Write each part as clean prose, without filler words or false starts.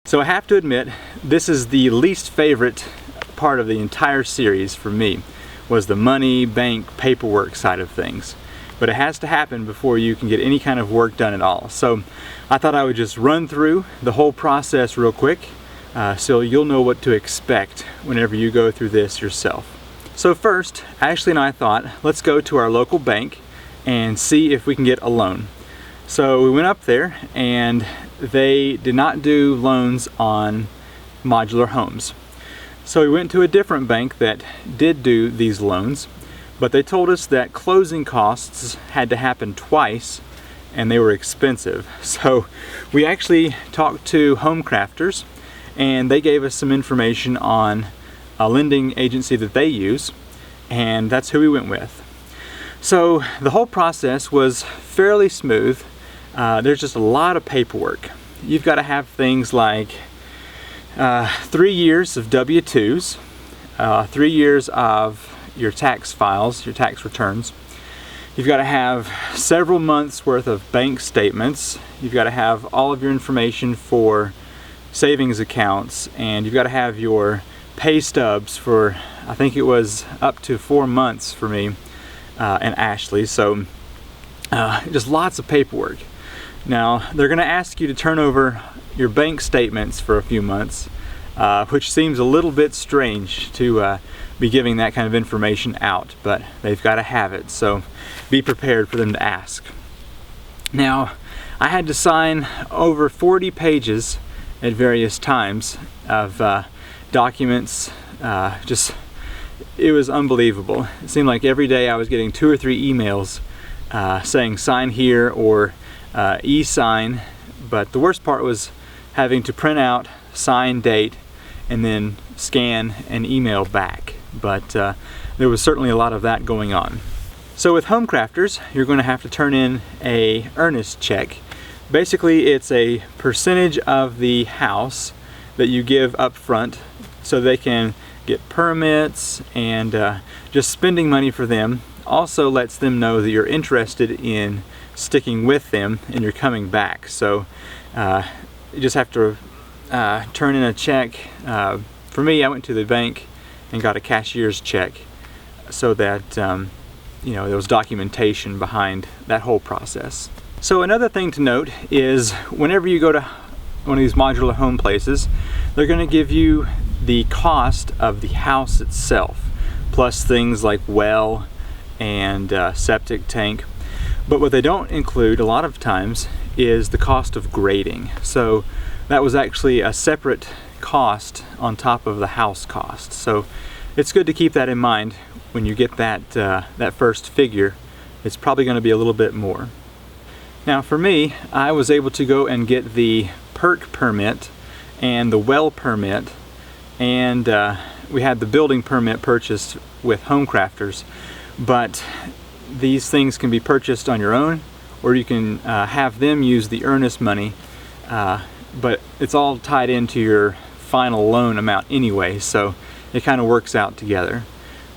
So I have to admit, this is the least favorite part of the entire series for me, was the money, bank, paperwork side of things. But it has to happen before you can get any kind of work done at all. So I thought I would just run through the whole process real quick so you'll know what to expect whenever you go through this yourself. So first, Ashley and I thought, let's go to our local bank and see if we can get a loan. So we went up there, and they did not do loans on modular homes. So we went to a different bank that did do these loans, but they told us that closing costs had to happen twice and they were expensive. So we actually talked to Home Crafters, and they gave us some information on a lending agency that they use, and that's who we went with. So the whole process was fairly smooth. There's just a lot of paperwork. You've got to have things like 3 years of W-2s, 3 years of your tax files, your tax returns. You've got to have several months worth of bank statements. You've got to have all of your information for savings accounts, and you've got to have your pay stubs for, I think it was up to 4 months for me and Ashley. So just lots of paperwork. Now they're going to ask you to turn over your bank statements for a few months, which seems a little bit strange to be giving that kind of information out, but they've got to have it, so be prepared for them to ask. Now, I had to sign over 40 pages at various times of documents. It was unbelievable. It seemed like every day I was getting 2 or 3 emails saying sign here or e-sign, but the worst part was having to print out, sign, date, and then scan and email back. But there was certainly a lot of that going on. So with Home Crafters, you're going to have to turn in a earnest check. Basically, it's a percentage of the house that you give up front so they can get permits, and just spending money for them also lets them know that you're interested in sticking with them and you're coming back. So you just have to turn in a check. For me, I went to the bank and got a cashier's check so that you know, there was documentation behind that whole process. So another thing to note is whenever you go to one of these modular home places, they're going to give you the cost of the house itself, plus things like well and septic tank. But what they don't include a lot of times is the cost of grading. So that was actually a separate cost on top of the house cost. So it's good to keep that in mind when you get that first figure. It's probably going to be a little bit more. Now for me, I was able to go and get the perk permit and the well permit, and we had the building permit purchased with Home Crafters. But these things can be purchased on your own, or you can have them use the earnest money, but it's all tied into your final loan amount anyway, so it kind of works out together.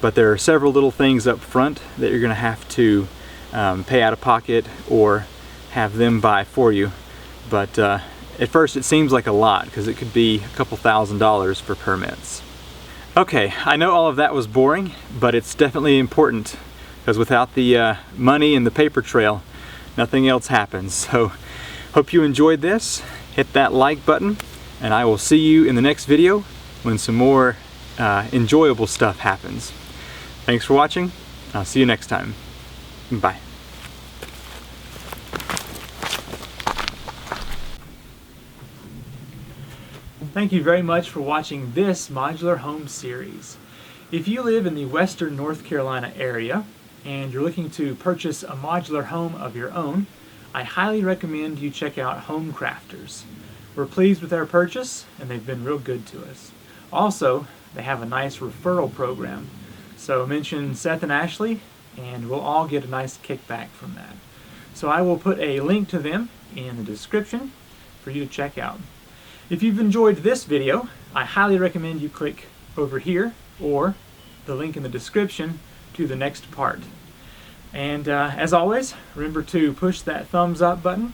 But there are several little things up front that you're going to have to pay out of pocket or have them buy for you. But at first it seems like a lot, because it could be a couple $1,000s for permits. Okay, I know all of that was boring, but it's definitely important, because without the money and the paper trail, nothing else happens. So hope you enjoyed this. Hit that like button, and I will see you in the next video when some more enjoyable stuff happens. Thanks for watching. I'll see you next time. Bye. Thank you very much for watching this modular home series. If you live in the western North Carolina area and you're looking to purchase a modular home of your own, I highly recommend you check out Home Crafters. We're pleased with their purchase, and they've been real good to us. Also, they have a nice referral program. So mention Seth and Ashley, and we'll all get a nice kickback from that. So I will put a link to them in the description for you to check out. If you've enjoyed this video, I highly recommend you click over here or the link in the description to the next part. And as always, remember to push that thumbs up button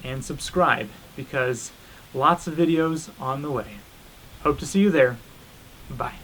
and subscribe, because Lots of videos on the way. Hope to see you there. Bye.